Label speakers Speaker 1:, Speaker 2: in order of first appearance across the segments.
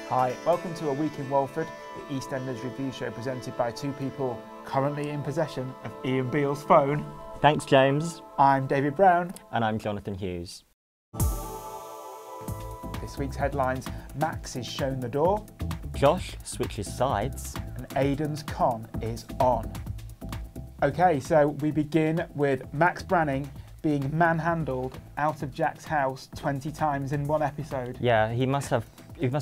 Speaker 1: Hi, welcome to A Week in Walford, the EastEnders review show presented by two people currently in possession of Ian Beale's phone.
Speaker 2: Thanks, James.
Speaker 1: I'm David Brown.
Speaker 2: And I'm Johnathon Hughes.
Speaker 1: This week's headlines: Max is shown the door,
Speaker 2: Josh switches sides,
Speaker 1: and Aidan's con is on. Okay, so we begin with Max Branning being manhandled out of Jack's house 20 times in one episode.
Speaker 2: Yeah, he must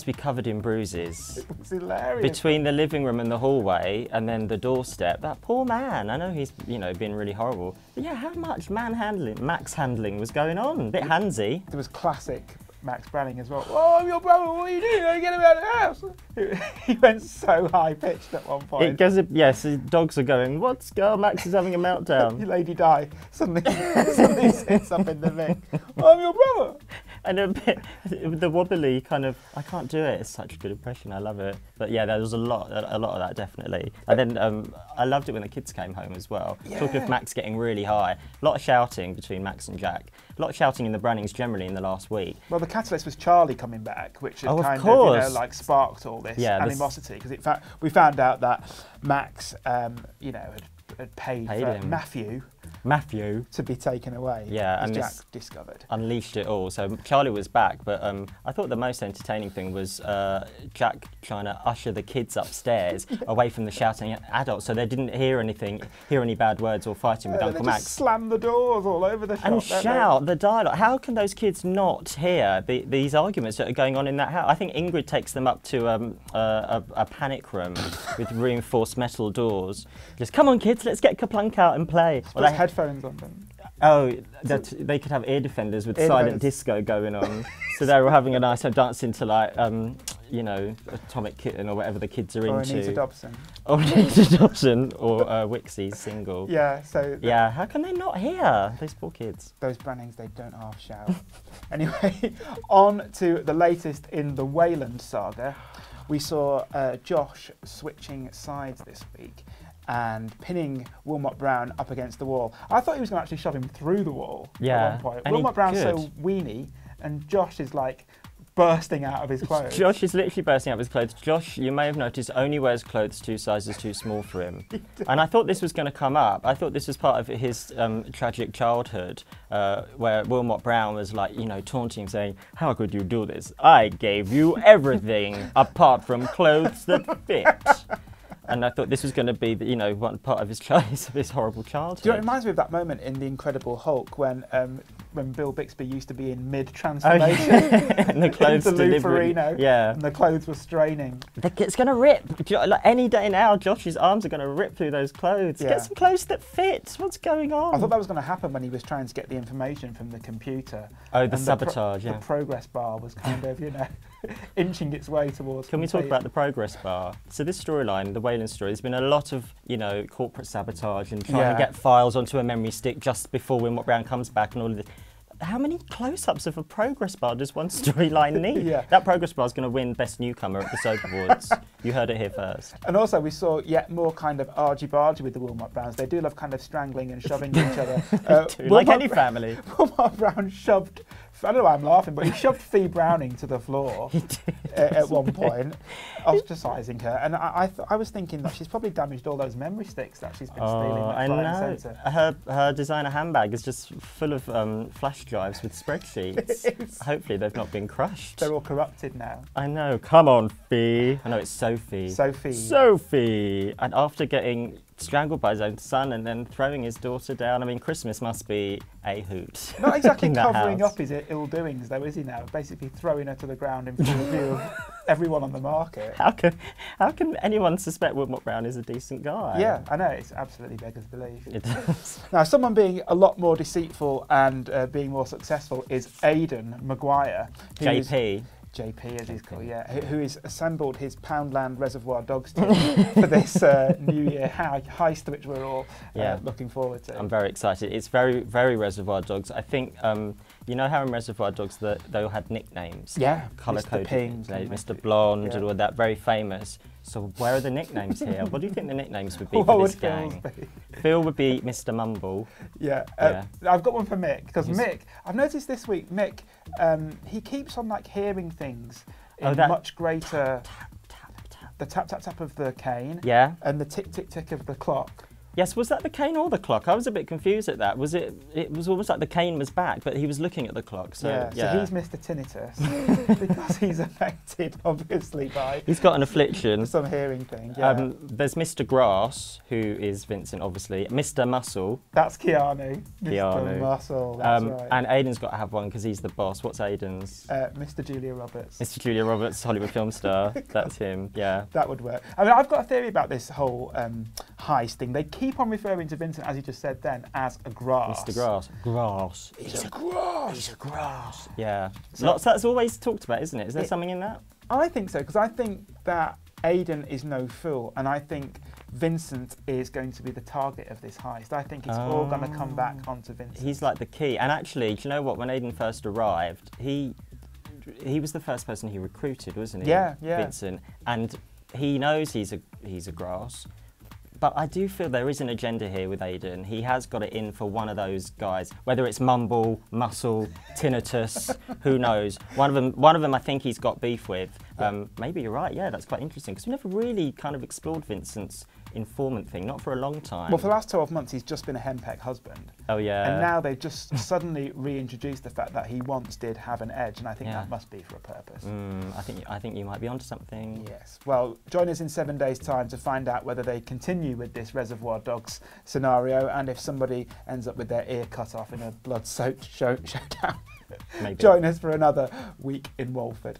Speaker 2: be covered in bruises.
Speaker 1: It was hilarious.
Speaker 2: Between the living room and the hallway and then the doorstep. That poor man. I know he's, been really horrible. But yeah, how much Max handling was going on? A bit handsy.
Speaker 1: There was classic Max Branning as well. Oh, I'm your brother, what are you doing? Get him out of the house. He went so high-pitched at one point.
Speaker 2: It goes, yes, the dogs are going, what's girl? Max is having a meltdown.
Speaker 1: Lady Di suddenly sits up in the ring. Oh, I'm your brother.
Speaker 2: And a bit, the wobbly kind of, I can't do it. It's such a good impression. I love it. But yeah, there was a lot of that, definitely. And then I loved it when the kids came home as well. Yeah. Talking of Max getting really high. A lot of shouting between Max and Jack. A lot of shouting in the Brannings generally in the last week.
Speaker 1: Well, the catalyst was Charlie coming back, which had sparked all this animosity. Because in fact, we found out that Max, had paid for
Speaker 2: him. Matthew
Speaker 1: to be taken away.
Speaker 2: Yeah,
Speaker 1: and Jack discovered.
Speaker 2: Unleashed it all. So Charlie was back, but I thought the most entertaining thing was Jack trying to usher the kids upstairs away from the shouting adults, so they didn't hear any bad words or fighting with Uncle Max.
Speaker 1: Just slam the doors all over the shop.
Speaker 2: And shout the dialogue. How can those kids not hear these arguments that are going on in that house? I think Ingrid takes them up to a panic room with reinforced metal doors. Just, come on kids, let's get Kaplunk out and play.
Speaker 1: Well, they headphones on them.
Speaker 2: Oh, they could have ear defenders with silent disco going on. So they were having a nice dancing to Atomic Kitten or whatever the kids are into.
Speaker 1: Or Anita Dobson.
Speaker 2: Or Anita Dobson or Wixie's single.
Speaker 1: Yeah, so...
Speaker 2: Yeah, how can they not hear? Those poor kids.
Speaker 1: Those Brannings, they don't half shout. Anyway, on to the latest in the Wayland saga. We saw Josh switching sides this week and pinning Wilmot Brown up against the wall. I thought he was going to actually shove him through the wall at one point. Wilmot Brown's so weenie, and Josh is like bursting out of his clothes.
Speaker 2: Josh is literally bursting out of his clothes. Josh, you may have noticed, only wears clothes 2 sizes too small for him. And I thought this was going to come up. I thought this was part of his tragic childhood, where Wilmot Brown was taunting him, saying, "How could you do this? I gave you everything apart from clothes that fit." And I thought this was going to be, one part of his horrible childhood.
Speaker 1: Do you know, it reminds me of that moment in The Incredible Hulk when Bill Bixby used to be in mid-transformation.
Speaker 2: Oh, yeah. And the clothes delivering.
Speaker 1: Yeah. And the clothes were straining.
Speaker 2: It's going to rip. Any day now, Josh's arms are going to rip through those clothes. Yeah. Get some clothes that fit. What's going on?
Speaker 1: I thought that was going to happen when he was trying to get the information from the computer.
Speaker 2: Oh, the sabotage,
Speaker 1: The progress bar was kind of, inching its way towards...
Speaker 2: Can we talk about the progress bar? So this storyline, the Wayland story, there's been a lot of, corporate sabotage and trying to get files onto a memory stick just before Wilmot Brown comes back and all of this. How many close-ups of a progress bar does one storyline need? That progress bar is going to win Best Newcomer at the Soap Awards. You heard it here first.
Speaker 1: And also we saw yet more kind of argy-bargy with the Wilmot Browns. They do love kind of strangling and shoving each other.
Speaker 2: Like any family.
Speaker 1: Wilmot Brown shoved... I don't know why I'm laughing, but he shoved Fee Browning to the floor at one point, ostracising her. And I was thinking that she's probably damaged all those memory sticks that she's been stealing.
Speaker 2: I know. Her designer handbag is just full of flash drives with spreadsheets. Hopefully they've not been crushed.
Speaker 1: They're all corrupted now.
Speaker 2: I know. Come on, Fee. I know, it's Sophie. Sophie. And after getting strangled by his own son and then throwing his daughter down. I mean, Christmas must be a hoot.
Speaker 1: Not exactly covering up his ill doings, though, is he now? Basically throwing her to the ground in full view of everyone on the market.
Speaker 2: How can anyone suspect Wilmot Brown is a decent guy?
Speaker 1: Yeah, I know. It's absolutely beggars belief.
Speaker 2: It does.
Speaker 1: Now, someone being a lot more deceitful and being more successful is Aidan Maguire. JP, as he's called, who has assembled his Poundland Reservoir Dogs team for this New Year heist, which we're all looking forward to.
Speaker 2: I'm very excited. It's very, very Reservoir Dogs. I think, you know how in Reservoir Dogs they all had nicknames?
Speaker 1: Yeah,
Speaker 2: Colour-coded. Mr. Blonde and all that, very famous. So where are the nicknames here? What do you think the nicknames would be for this gang? Phil would be Mr. Mumble.
Speaker 1: I've got one for Mick, because Mick, I've noticed this week, Mick, he keeps on hearing things in
Speaker 2: that
Speaker 1: much greater...
Speaker 2: tap, tap.
Speaker 1: The tap, tap, tap of the cane.
Speaker 2: Yeah.
Speaker 1: And the tick, tick, tick of the clock.
Speaker 2: Yes, was that the cane or the clock? I was a bit confused at that. Was it? It was almost like the cane was back, but he was looking at the clock. So yeah.
Speaker 1: So he's Mr. Tinnitus because he's affected, obviously, by.
Speaker 2: He's got an affliction.
Speaker 1: Some hearing thing. Yeah.
Speaker 2: There's Mr. Grass, who is Vincent, obviously. Mr. Muscle.
Speaker 1: That's Keanu.
Speaker 2: Keanu.
Speaker 1: Mr. Muscle. That's right.
Speaker 2: And Aidan's got to have one because he's the boss. What's Aidan's?
Speaker 1: Mr. Julia Roberts.
Speaker 2: Mr. Julia Roberts, Hollywood film star. That's him. Yeah.
Speaker 1: That would work. I mean, I've got a theory about this whole heist thing. They keep on referring to Vincent, as you just said then, as a grass.
Speaker 2: Mr. Grass. Grass.
Speaker 1: He's a grass.
Speaker 2: He's a grass. Yeah. So that's always talked about, isn't it? Is there something in that?
Speaker 1: I think so, because I think that Aidan is no fool, and I think Vincent is going to be the target of this heist. I think it's all going to come back onto Vincent.
Speaker 2: He's like the key. And actually, do you know what? When Aidan first arrived, he was the first person he recruited, wasn't he?
Speaker 1: Yeah.
Speaker 2: Vincent. And he knows he's a grass. But I do feel there is an agenda here with Aidan. He has got it in for one of those guys, whether it's Mumble, Muscle, Tinnitus, who knows. One of them I think he's got beef with. Maybe you're right, yeah, that's quite interesting, because we never really kind of explored Vincent's informant thing, not for a long time.
Speaker 1: Well, for the last 12 months, he's just been a henpecked husband.
Speaker 2: Oh, yeah.
Speaker 1: And now they've just suddenly reintroduced the fact that he once did have an edge, and I think that must be for a purpose.
Speaker 2: I think you might be onto something.
Speaker 1: Yes. Well, join us in 7 days' time to find out whether they continue with this Reservoir Dogs scenario, and if somebody ends up with their ear cut off in a blood-soaked showdown.
Speaker 2: Maybe.
Speaker 1: Join us for another week in Walford.